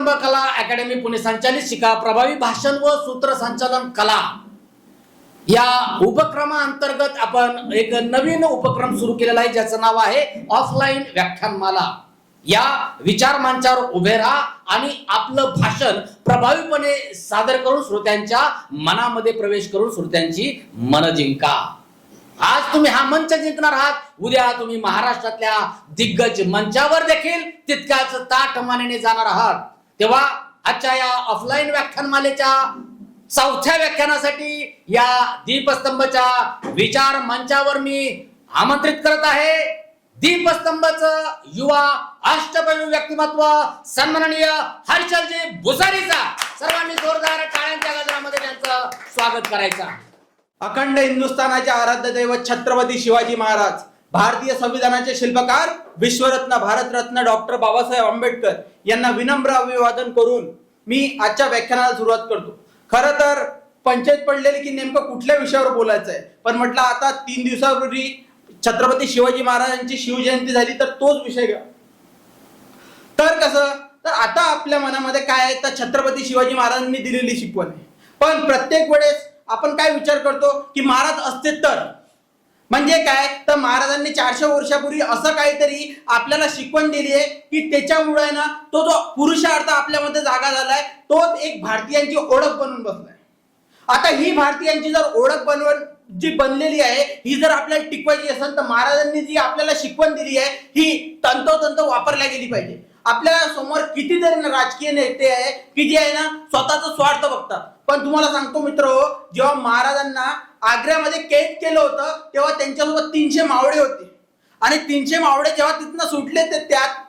कला अकॅडमी पुणे संचालित शिका प्रभावी भाषण व सूत्रसंचालन कला या उपक्रमाअंतर्गत आपण एक नवीन उपक्रम सुरू केलेला आहे, ज्याचं नाव आहे ऑफलाईन व्याख्यानमाला। या विचार मंचावर उभे राहा आणि आपलं भाषण प्रभावीपणे सादर करून श्रोत्यांच्या मनामध्ये प्रवेश करून श्रोत्यांची मन जिंका। आज तुम्ही हा मंच जिंकणार आहात, उद्या तुम्ही महाराष्ट्रातल्या दिग्गज मंचावर देखील तितक्याच ताठ मानेने जाणार आहात। तेव्हा आजच्या या ऑफलाईन व्याख्यानमालेच्या चौथ्या व्याख्यानासाठी या दीपस्तंभच्या विचार मंचावर मी आमंत्रित करत आहे दीपस्तंभचं युवा अष्टपैलू व्यक्तिमत्व सन्माननीय हर्षलजी भुसारीचा। सर्वांनी जोरदार टाळ्यांच्या गजरामध्ये त्यांचं स्वागत करायचं। अखंड हिंदुस्थानाचे आराध्य दैवत छत्रपती शिवाजी महाराज, भारतीय संविधानाचे शिल्पकार विश्वरत्न भारतरत्न डॉक्टर बाबासाहेब आंबेडकर यांना विनम्र अभिवादन करून मी आजच्या व्याख्यानाला सुरुवात करतो। खरं तर पंचायत पडलेली की नेमकं कुठल्या विषयावर बोलायचं आहे, पण म्हटलं आता 3 दिवसापूर्वी छत्रपती शिवाजी महाराजांची शिवजयंती झाली तर तोच विषय घ्या। तर कसं तर आता आपल्या मनामध्ये काय आहे तर छत्रपती शिवाजी महाराजांनी दिलेली शिकवण आहे, पण प्रत्येक वेळेस आपण काय विचार करतो की महाराज असते तर म्हणजे काय तर महाराजांनी 400 वर्षापूर्वी असं काहीतरी आपल्याला शिकवण दिली आहे की त्याच्यामुळे ना तो जो पुरुषार्थ आपल्यामध्ये जागा झालाय तोच एक भारतीयांची ओळख बनून बसलाय। आता ही भारतीयांची जर ओळख जी बनलेली आहे ही जर आपल्याला टिकवायची असेल तर महाराजांनी जी आपल्याला शिकवण दिली आहे ही तंतोतंत वापरल्या गेली पाहिजे। आपल्या समोर कितीतरी राजकीय नेते आहे की जे आहे ना स्वतःचा स्वार्थ बघतात, पण तुम्हाला सांगतो मित्र, जेव्हा महाराजांना आग्र्यामध्ये कैद केलं होतं तेव्हा त्यांच्यासोबत 300 मावळे होते आणि 300 मावळे जेव्हा तिथनं सुटले तर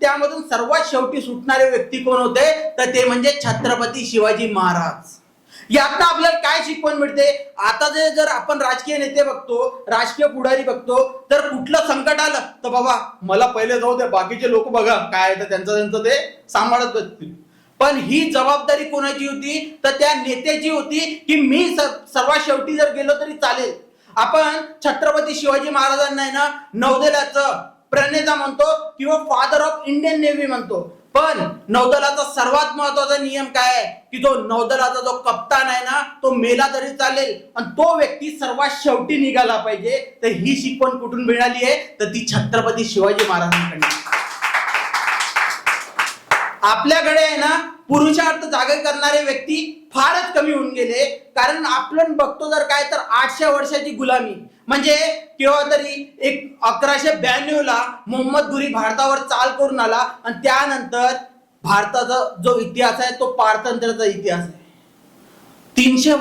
त्यामधून सर्वात शेवटी सुटणारे व्यक्ती कोण होते तर ते म्हणजे छत्रपती शिवाजी महाराज। यातनं आपल्याला काय शिकवण मिळते, आता जर आपण राजकीय नेते बघतो, राजकीय पुढारी बघतो, तर कुठलं संकट आलं तर बाबा मला पहिले जाऊ दे, बाकीचे लोक बघा काय तर त्यांचं ते सांभाळत बसतील। पण ही जबाबदारी कोणाची होती तर त्या नेत्याची होती की मी सर्वात शेवटी जर गेलो तरी चालेल। आपण छत्रपती शिवाजी महाराजांना ना नौदलाचं प्रणेता म्हणतो किंवा फादर ऑफ इंडियन नेव्ही म्हणतो, पण नौदलाचा सर्वात महत्वाचा नियम काय आहे की तो नौदलाचा जो कप्तान आहे ना तो मेला तरी चालेल आणि तो व्यक्ती सर्वात शेवटी निघाला पाहिजे। तर ही शिकवण कुठून मिळाली आहे तर ती छत्रपती शिवाजी महाराजांकडून। आपल्याकडे आहे ना पुरुषार्थ जागा करणारे व्यक्ती फारच कमी होऊन गेले, कारण आपण बघतो जर काय तर 800 वर्षाची गुलामी म्हणजे केव्हा तरी 1192 ला मोहम्मद घुरी भारतावर चाल करून आला आणि त्यानंतर भारताचा जो इतिहास आहे तो पारतंत्र्याचा इतिहास आहे। 300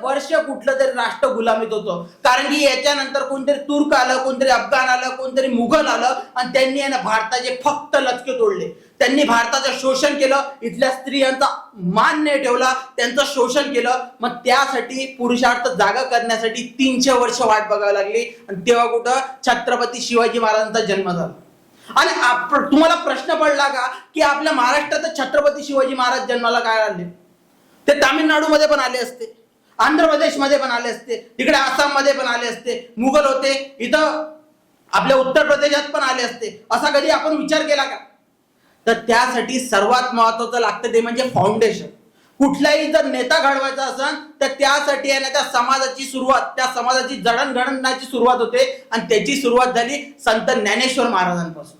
वर्ष कुठलं तरी राष्ट्र गुलामीत होतं, कारण की याच्यानंतर कोणतरी तुर्क आलं, कोणतरी अफगाण आलं, कोणतरी मुघल आलं आणि त्यांनी आहे ना भारताचे फक्त लचके तोडले। त्यांनी भारताचं शोषण केलं, इथल्या स्त्रियांचा मान नाही ठेवला, त्यांचं शोषण केलं। मग त्यासाठी पुरुषार्थ जागा करण्यासाठी 300 वर्ष वाट बघावी लागली आणि तेव्हा कुठं छत्रपती शिवाजी महाराजांचा जन्म झाला। आणि तुम्हाला प्रश्न पडला का की आपल्या महाराष्ट्रात छत्रपती शिवाजी महाराज जन्माला काय आले? ते तामिळनाडूमध्ये पण आले असते, आंध्र प्रदेशमध्ये पण आले असते, तिकडे आसाम मध्ये पण आले असते, मुघल होते, इथं आपल्या उत्तर प्रदेशात पण आले असते। असा कधी आपण विचार केला का? तर त्यासाठी सर्वात महत्वाचं लागतं ते म्हणजे फाउंडेशन। कुठलाही जर नेता घडवायचा असेल तर त्यासाठी आहे ना त्या समाजाची सुरुवात, त्या समाजाची जडणघडणाची सुरुवात होते आणि त्याची सुरुवात झाली संत ज्ञानेश्वर महाराजांपासून।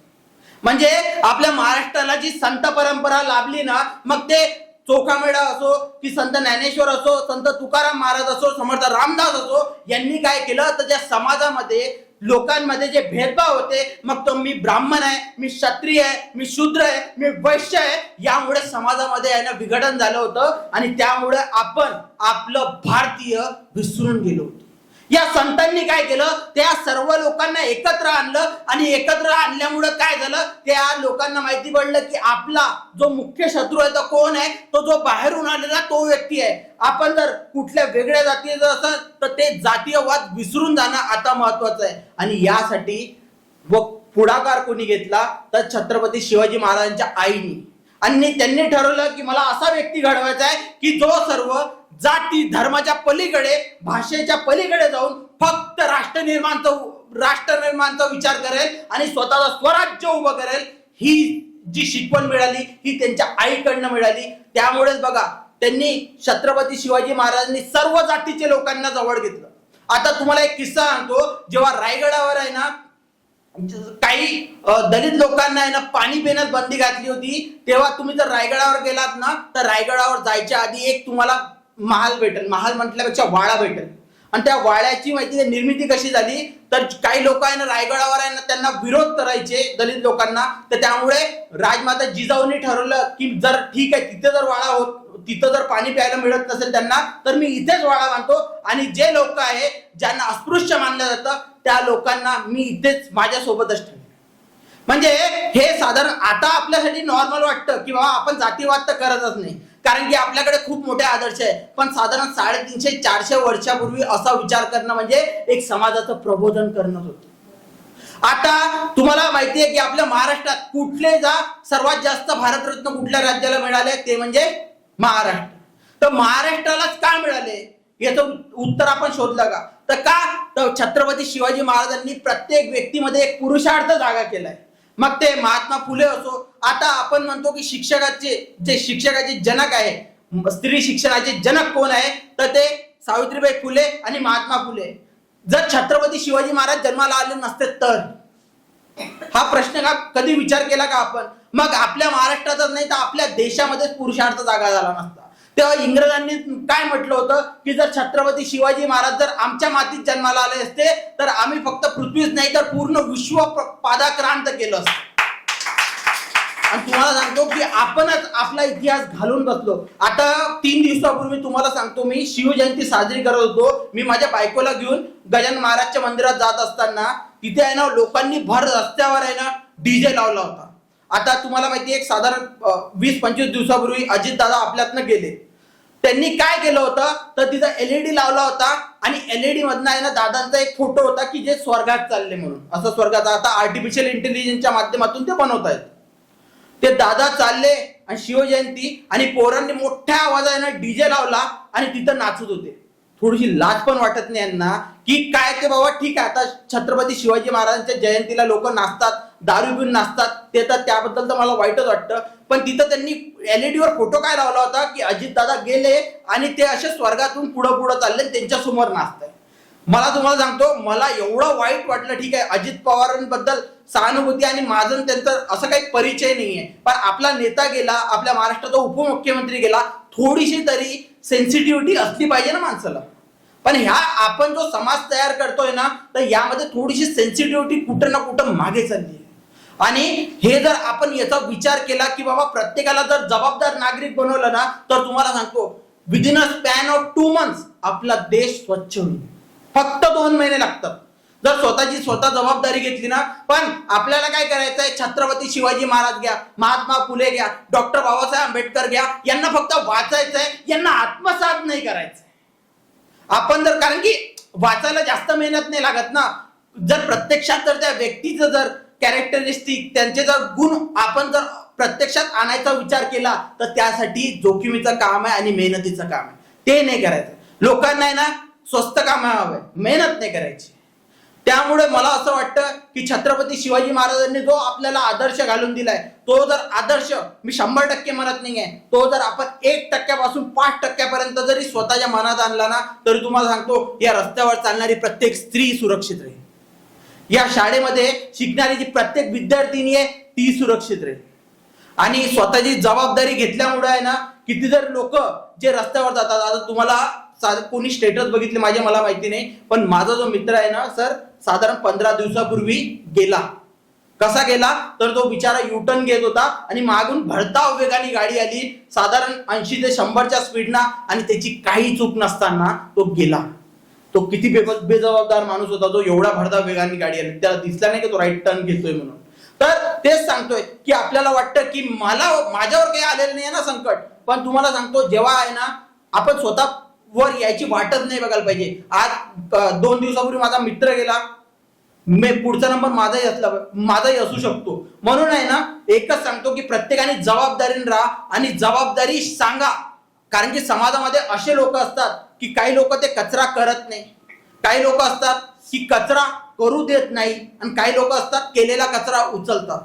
म्हणजे आपल्या महाराष्ट्राला जी संत परंपरा लाभली ना, मग ते चोखामेळा असो की संत ज्ञानेश्वर असो, संत तुकाराम महाराज असो, समर्थ रामदास असो, यांनी काय केलं तर त्या समाजामध्ये लोकांमध्ये जे भेदभाव होते, मग तो मी ब्राह्मण आहे, मी क्षत्रिय आहे, मी शूद्र आहे, मी वैश्य आहे, यामुळे समाजामध्ये आहे ना विघटन झालं होतं आणि त्यामुळे आपण आपलं भारतीय विसरून गेलो होतो। या संतांनी काय केलं, त्या सर्व लोकांना एकत्र आणलं आणि एकत्र आणल्यामुळे काय झालं, त्या लोकांना माहिती पडलं की आपला जो मुख्य शत्रू आहे तो कोण आहे, तो जो बाहेरून आलेला तो व्यक्ती आहे। आपण जर कुठल्या वेगळ्या जातीचं असेल तर ते जातीयवाद विसरून जाणं आता महत्वाचं आहे आणि यासाठी व पुढाकार कोणी घेतला तर छत्रपती शिवाजी महाराजांच्या आईनी, आणि त्यांनी ठरवलं की मला असा व्यक्ती घडवायचा आहे की जो सर्व जाती धर्माच्या पलीकडे, भाषेच्या पलीकडे जाऊन फक्त राष्ट्र निर्माणचा विचार करेल आणि स्वतःचा स्वराज्य उभं करेल। ही जी शिकवण मिळाली ही त्यांच्या आईकडनं मिळाली. त्यामुळेच बघा त्यांनी छत्रपती शिवाजी महाराजांनी सर्व जातीचे लोकांना जवळ घेतलं. आता तुम्हाला एक किस्सा सांगतो. जेव्हा रायगडावर आहे ना काही दलित लोकांना आहे ना पाणी पिण्यात बंदी घातली होती, तेव्हा तुम्ही जर रायगडावर गेलात ना तर रायगडावर जायच्या आधी एक तुम्हाला महाल भेटेल. महाल म्हटल्यापेक्षा वाडा भेटेल. आणि त्या वाड्याची माहिती निर्मिती कशी झाली तर काही लोक आहे ना रायगडावर आहे ना त्यांना विरोध करायचे दलित लोकांना. तर त्यामुळे राजमाता जिजाऊंनी ठरवलं की जर ठीक आहे तिथे जर वाडा तिथं जर पाणी प्यायला मिळत नसेल त्यांना तर मी इथेच वाडा बांधतो आणि जे लोक आहे ज्यांना अस्पृश्य मानलं जातं त्या लोकांना मी इथेच माझ्यासोबतच ठेवेन. म्हणजे हे साधारण आता आपल्यासाठी नॉर्मल वाटतं की बाबा आपण जातीवाद तर करतच नाही, कारण की आपल्याकडे खूप मोठे आदर्श आहे. पण साधारण 350-400 वर्षापूर्वी असा विचार करणं म्हणजे एक समाजाचं प्रबोधन करणं होतं. आता तुम्हाला माहिती आहे की आपल्या महाराष्ट्रात कुठले सर्वात जास्त भारतरत्न कुठल्या राज्याला मिळाले ते म्हणजे महाराष्ट्र. तर महाराष्ट्रालाच का मिळाले याचं उत्तर आपण शोधलं का? तर छत्रपती शिवाजी महाराजांनी प्रत्येक व्यक्तीमध्ये एक पुरुषार्थ जागा केलाय. मग ते महात्मा फुले असो. आता आपण म्हणतो की शिक्षकाचे जनक आहे, स्त्री शिक्षणाचे जनक कोण आहे तर ते सावित्रीबाई फुले आणि महात्मा फुले. जर छत्रपती शिवाजी महाराज जन्माला आले नसते तर हा प्रश्न कधी विचार केला का आपण? मग आपल्या महाराष्ट्रातच नाही तर आपल्या देशामध्येच पुरुषार्थ जागा झाला नसता. तेव्हा इंग्रजांनी काय म्हटलं होतं की जर छत्रपती शिवाजी महाराज जर आमच्या मातीत जन्माला आले असते तर आम्ही फक्त पृथ्वीच नाही तर पूर्ण विश्व पादाक्रांत केलं असतं. आणि तुम्हाला सांगतो की आपणच आपला इतिहास घालून बसलो. आता 3 दिवसापूर्वी तुम्हाला सांगतो मी शिवजयंती साजरी करत होतो. मी माझ्या बायकोला घेऊन गजानन महाराजच्या मंदिरात जात असताना तिथे आहे ना लोकांनी भर रस्त्यावर आहे ना डीजे लावला होता. आता तुम्हाला माहिती आहे एक साधारण 20-25 दिवसापूर्वी अजितदादा आपल्यातनं गेले. त्यांनी काय केलं होतं तर तिथं LED लावला होता आणि LED मधनं आहे ना दादांचा एक फोटो होता की जे स्वर्गात चालले म्हणून. असं स्वर्गाचा आता आर्टिफिशियल इंटेलिजन्सच्या माध्यमातून ते बनवत आहेत. ते दादा चालले आणि शिवजयंती आणि पोरांनी मोठ्या आवाजाने डीजे लावला आणि तिथं नाचत होते. थोडीशी लाज पण वाटत नाही यांना की काय ते बाबा ठीक आहे आता छत्रपती शिवाजी महाराजांच्या जयंतीला लोक नाचतात, दारू पिऊन नाचतात, ते तर त्याबद्दल तर मला वाईटच वाटतं. पण तिथं त्यांनी LED वर फोटो काय लावला होता की अजितदादा गेले आणि ते असे स्वर्गातून पुढं चालले त्यांच्या समोर नाचताय. मला तुम्हाला सांगतो मला एवढं वाईट वाटलं. ठीक आहे अजित पवारांबद्दल सहानुभूती आणि माझं त्यांचं असं काही परिचय नाहीये, पण आपला नेता गेला, आपल्या महाराष्ट्राचा उपमुख्यमंत्री गेला, थोडीशी तरी सेन्सिटिव्हिटी असली पाहिजे ना माणसाला. पण ह्या आपण जो समाज तयार करतोय ना तर यामध्ये थोडीशी सेन्सिटिव्हिटी कुठं ना कुठं मागे चालली आहे. आणि हे जर आपण याचा विचार केला की बाबा प्रत्येकाला जर जबाबदार नागरिक बनवलं ना तर तुम्हाला सांगतो within a span of 2 months आपला देश स्वच्छ होईल. फक्त 2 महिने लागतात जर स्वतः जबाबदारी घेतली ना. पण आपल्याला काय करायचंय छत्रपती शिवाजी महाराज घ्या, महात्मा फुले घ्या, डॉक्टर बाबासाहेब आंबेडकर घ्या, यांना फक्त वाचायचंय, यांना आत्मसात नाही करायचंय आपण. जर कारण की वाचायला जास्त मेहनत नाही लागत ना. जर प्रत्यक्षात जर त्या व्यक्तीचं जर कॅरेक्टरिस्टिक त्यांचे जर गुण आपण जर प्रत्यक्षात आणायचा विचार केला तर त्यासाठी जोखमीचं काम आहे आणि मेहनतीचं काम आहे. ते नाही करायचं. लोकांना आहे ना स्वस्त काम हवंय, मेहनत नाही करायची. त्यामुळे मला असं वाटतं की छत्रपती शिवाजी महाराजांनी जो आपल्याला आदर्श घालून दिलाय तो जर आदर्श मी 100% म्हणत नाहीये, तो जर आपण 1% पासून 5% पर्यंत जरी स्वतःच्या मनात आणला ना तरी तुम्हाला सांगतो या रस्त्यावर चालणारी प्रत्येक स्त्री सुरक्षित राहील. या शाळेमध्ये शिकणारी जी प्रत्येक विद्यार्थिनी आहे ती सुरक्षित राहील. आणि स्वतःची जबाबदारी घेतल्यामुळे आहे ना किती जर लोक जे रस्त्यावर जातात. आता तुम्हाला कोणी स्टेटस बघितले माझे मला माहिती नाही, पण माझा जो मित्र आहे ना सर साधारण 15 दिवसापूर्वी गेला. कसा गेला तर तो बिचारा युटर्न घेत होता आणि मागून भरधाव वेगाने गाडी आली साधारण 80 ते 100च्या स्पीडना आणि त्याची काही चूक नसताना तो गेला. तो किती बेजबाबदार माणूस होता जो एवढा भरधाव वेगाने गाडी आली, त्याला दिसला नाही की तो राईट टर्न घेतोय म्हणून. तर तेच सांगतोय की आपल्याला वाटतं की माझ्यावर काही आलेलं नाही ना संकट, पण तुम्हाला सांगतो जेव्हा आहे ना आपण स्वतः वर यायची वाटच नाही बघायला पाहिजे. आज 2 दिवसापूर्वी माझा मित्र गेला, पुढचा नंबर माझाही असू शकतो. म्हणून आहे ना एकच सांगतो की प्रत्येकाने जबाबदारीने राहा आणि जबाबदारी सांगा. कारण की समाजामध्ये असे लोक असतात की काही लोक ते कचरा करत नाही, काही लोक असतात की कचरा करू देत नाही आणि काही लोक असतात केलेला कचरा उचलतात.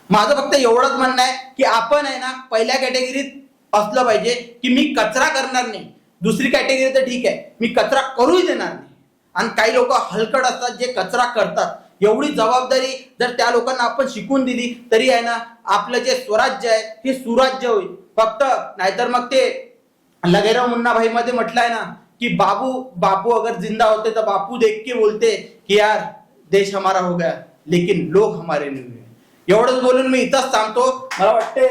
माझं फक्त एवढंच म्हणणं आहे की आपण आहे ना पहिल्या कॅटेगरीत असलं पाहिजे की मी कचरा करणार नाही. दुसरी कॅटेगरी तर ठीक आहे, मी कचरा करूही देणार नाही. आणि काही लोक हलकट असतात जे कचरा करतात. एवढी जबाबदारी जर त्या लोकांना आपण शिकून दिली तरी आहे ना आपलं जे स्वराज्य आहे हे सुराज्य होईल फक्त. नाहीतर मग ते लगेराव मुन्ना भाई मध्ये म्हटलंय ना की बापू अगर जिंदा होते तो बापू देख के बोलते की यार देश हमारा हो गया लेकिन लोग हमारे नहीं हुए. एवढंच बोलून मी इथंच थांबतो. मला वाटते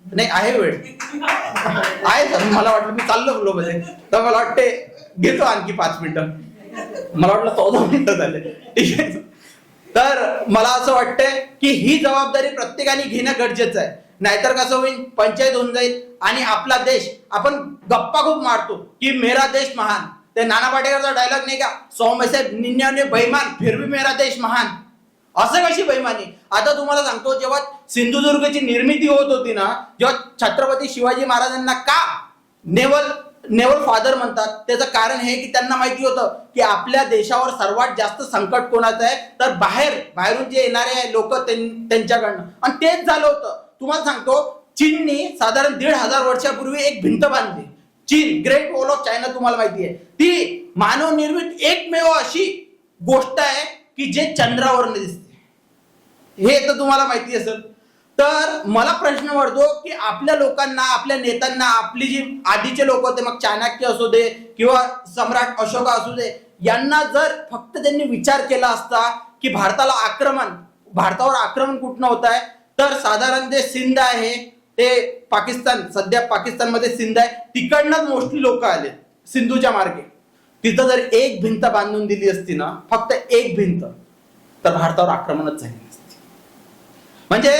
नाही आहे वेळ आहे सर. मला वाटलं मी चाललो फ्लो मध्ये तर मला वाटते घेतो आणखी 5 मिनिटं. मला वाटलं 14 मिनिटं झाले. ठीक आहे. तर मला असं वाटतंय की ही जबाबदारी प्रत्येकाने घेणं गरजेचं आहे. नाहीतर कसं होईल, पंचायत होऊन जाईल आणि आपला देश आपण गप्पा खूप मारतो की मेरा देश महान. ते नाना पाटेकरचा डायलॉग नाही का, 100 में से 99 बेईमान फिर भी मेरा देश महान. असं कशी बेईमानी. आता तुम्हाला सांगतो, जेव्हा सिंधुदुर्गची निर्मिती होत होती ना, जेव्हा छत्रपती शिवाजी महाराजांना का नेवल फादर म्हणतात, त्याचं कारण हे की त्यांना माहिती होतं की आपल्या देशावर सर्वात जास्त संकट कोणाचं आहे तर बाहेरून जे येणारे लोक त्यांच्याकडनं. आणि तेच झालं होतं. तुम्हाला सांगतो, चीननी साधारण 1500 वर्षापूर्वी एक भिंत बांधली. चीन, ग्रेट वॉल ऑफ चायना तुम्हाला माहिती आहे. ती मानव निर्मित एकमेव अशी गोष्ट आहे की जे चंद्रावर दिसते. हे तर तुम्हाला माहिती असेल. तर मला प्रश्न पडतो की आपल्या लोकांना, आपल्या नेत्यांना, आपली जी आधीचे लोक होते, मग चाणक्य असू दे किंवा सम्राट अशोका असू दे, यांना जर फक्त त्यांनी विचार केला असता की भारतावर आक्रमण कुठनं होत आहे तर साधारण जे सिंध आहे ते पाकिस्तान, सध्या पाकिस्तानमध्ये सिंध आहे, तिकडनंच मोस्टली लोक आले सिंधूच्या मार्गे. तिथं जर एक भिंत बांधून दिली असती ना, फक्त एक भिंत, तर भारतावर आक्रमणच झाले नसते. म्हणजे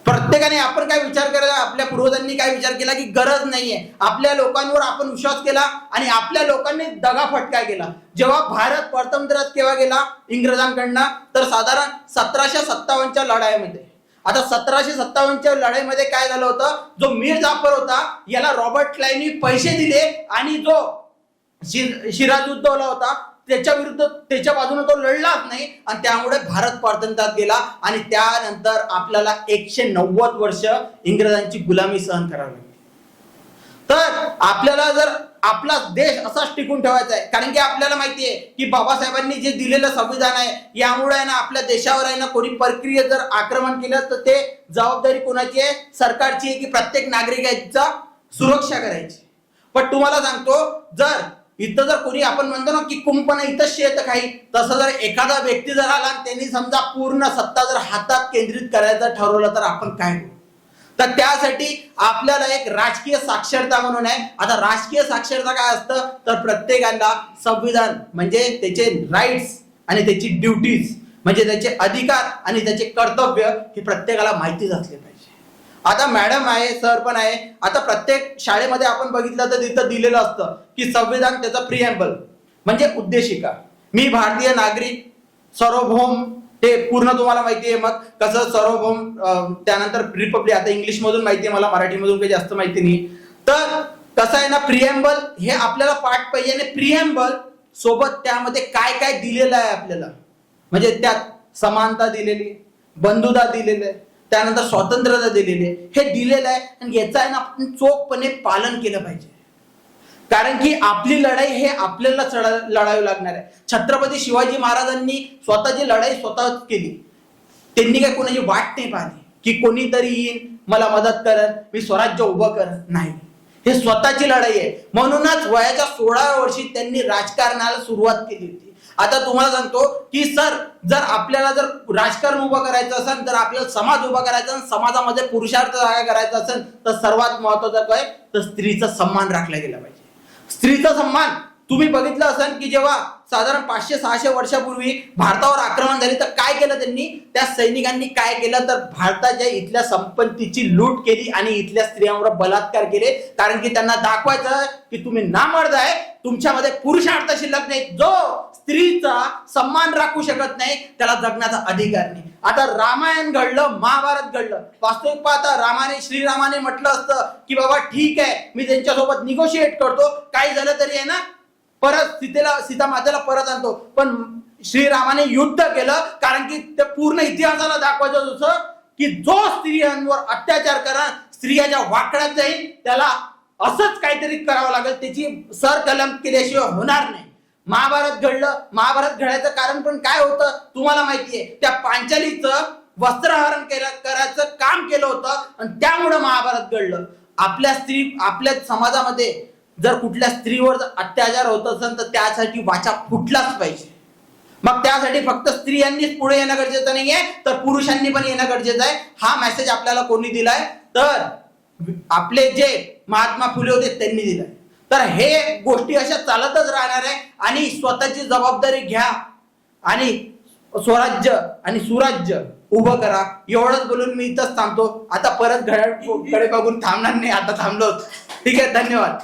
प्रत्येकाने आपण काय विचार केला, आपल्या पूर्वजांनी काय विचार केला की गरज नाहीये. आपल्या लोकांवर आपण विश्वास केला आणि आपल्या लोकांनी दगाफटका केला. जेव्हा भारत प्रथमतरात केव्हा गेला इंग्रजांकडनं तर साधारण 1757च्या लढाईमध्ये. आता 1757च्या लढाईमध्ये काय झालं होतं, जो मीर जाफर होता याला रॉबर्ट क्लाईव्हनी पैसे दिले आणि जो सिराजुद्दौला होता त्याच्या विरुद्ध, त्याच्या बाजूने तो लढलाच नाही आणि त्यामुळे भारत पारतंत्र्यात गेला. आणि त्यानंतर आपल्याला 190 वर्ष इंग्रजांची गुलामी सहन करावी लागली. तर आपल्याला जर आपला देश असाच टिकून ठेवायचा आहे, कारण की आपल्याला माहिती आहे की बाबासाहेबांनी जे दिलेलं संविधान आहे यामुळे आहे ना आपल्या देशावर आहे ना कोणी परकीय जर आक्रमण केलं तर ते जबाबदारी कोणाची आहे, सरकारची आहे की प्रत्येक नागरिकांचा सुरक्षा करायची. पण तुम्हाला सांगतो, जर इथं जर कोणी आपण म्हणतो ना की कुंपण इथं शेत काही, तसं जर एखादा व्यक्ती जर आला आणि त्यांनी समजा पूर्ण सत्ता जर हातात केंद्रित करायचं ठरवलं तर आपण काय करू. तर त्यासाठी आपल्याला एक राजकीय साक्षरता म्हणून आहे. आता राजकीय साक्षरता काय असतं तर प्रत्येकाला संविधान म्हणजे त्याचे राईट्स आणि त्याची ड्युटीज म्हणजे त्याचे अधिकार आणि त्याचे कर्तव्य हे प्रत्येकाला माहितीच असले पाहिजे. आता मॅडम आहे, सर पण आहे. आता प्रत्येक शाळेमध्ये आपण बघितलं तर तिथं दिलेलं असतं की संविधान त्याचा प्रिएम्बल म्हणजे उद्देशिका, मी भारतीय नागरिक, सार्वभौम, ते पूर्ण तुम्हाला माहिती आहे. मग कसं सार्वभौम, त्यानंतर रिपब्लिक, आता इंग्लिश मधून माहिती आहे मला, मराठीमधून काही जास्त माहिती नाही. तर कसं आहे ना, प्रिएम्बल हे आपल्याला पाठ पाहिजे आणि प्रिएम्बल सोबत त्यामध्ये काय काय दिलेलं आहे आपल्याला, म्हणजे त्यात समानता दिलेली, बंधुता दिलेली आहे, त्यानंतर स्वातंत्र्यता दिलेली आहे, हे दिलेलं आहे. आणि याचं आहे ना आपण चोखपणे पालन केलं पाहिजे. कारण की आपली लढाई हे आपल्याला लढावी लागणार आहे. छत्रपती शिवाजी महाराजांनी स्वतःची लढाई स्वतःच केली. त्यांनी काय कोणाची वाट नाही पाहिली की कोणीतरी येईन मला मदत करत, मी स्वराज्य उभं करत नाही. हे स्वतःची लढाई आहे. म्हणूनच वयाच्या 16व्या वर्षी त्यांनी राजकारणाला सुरुवात केली होती. आता तुम्हाला सांगतो की सर, जर आपल्याला जर राजकारण उभं करायचं असेल, तर आपल्याला समाज उभा करायचा असेल, समाजामध्ये पुरुषार्थ जागा करायचा असेल, तर सर्वात महत्वाचं काय तर स्त्रीचा सन्मान राखला गेला पाहिजे. स्त्रीचा सन्मान तुम्ही बघितलं असेल की जेव्हा साधारण 500-600 वर्षापूर्वी भारतावर आक्रमण झाले तर काय केलं त्यांनी, त्या सैनिकांनी काय केलं तर भारताच्या इथल्या संपत्तीची लूट केली आणि इथल्या स्त्रियांवर बलात्कार केले. कारण की त्यांना दाखवायचं की तुम्ही नामर्द आहे, तुमच्यामध्ये पुरुषार्थ शिल्लक नाही. जो स्त्रीचा सन्मान राखू शकत नाही त्याला जगण्याचा अधिकार नाही. आता रामायण घडलं, महाभारत घडलं. वास्तविक पाहता श्रीरामाने म्हटलं असतं की बाबा ठीक आहे, मी त्यांच्यासोबत निगोशिएट करतो, काही झालं तरी आहे ना परत सीता मातेला परत आणतो. पण श्रीरामाने युद्ध केलं कारण की ते पूर्ण इतिहासाला दाखवायचं होतं की जो स्त्रियांवर अत्याचार करा, स्त्रियाच्या वाकड्यात जाईल, त्याला असंच काहीतरी करावं लागेल, त्याची सर कलम केल्याशिवाय होणार नाही. महाभारत घडलं. महाभारत घडायचं कारण पण काय होतं तुम्हाला माहितीये, त्या पांचालीचं वस्त्रहरण करायचं काम केलं होतं आणि त्यामुळे महाभारत घडलं. आपल्या समाजामध्ये जर कुठल्या स्त्रीवर जर अत्याचार होत असेल तर त्यासाठी वाचा फुटलाच पाहिजे. मग त्यासाठी फक्त स्त्रियांनीच पुढे येणं गरजेचं नाहीये, तर पुरुषांनी पण येणं गरजेचं आहे. हा मेसेज आपल्याला कोणी दिलाय, तर आपले जे महात्मा फुले होते त्यांनी दिलाय. तर हे गोष्टी अशा चालतच राहणार आहे आणि स्वतःची जबाबदारी घ्या आणि स्वराज्य आणि सुराज्य उभं करा. एवढंच बोलून मी इथंच थांबतो. आता परत घड्याळकडे बघून थांबणार नाही, आता थांबलो. ठीक आहे, धन्यवाद.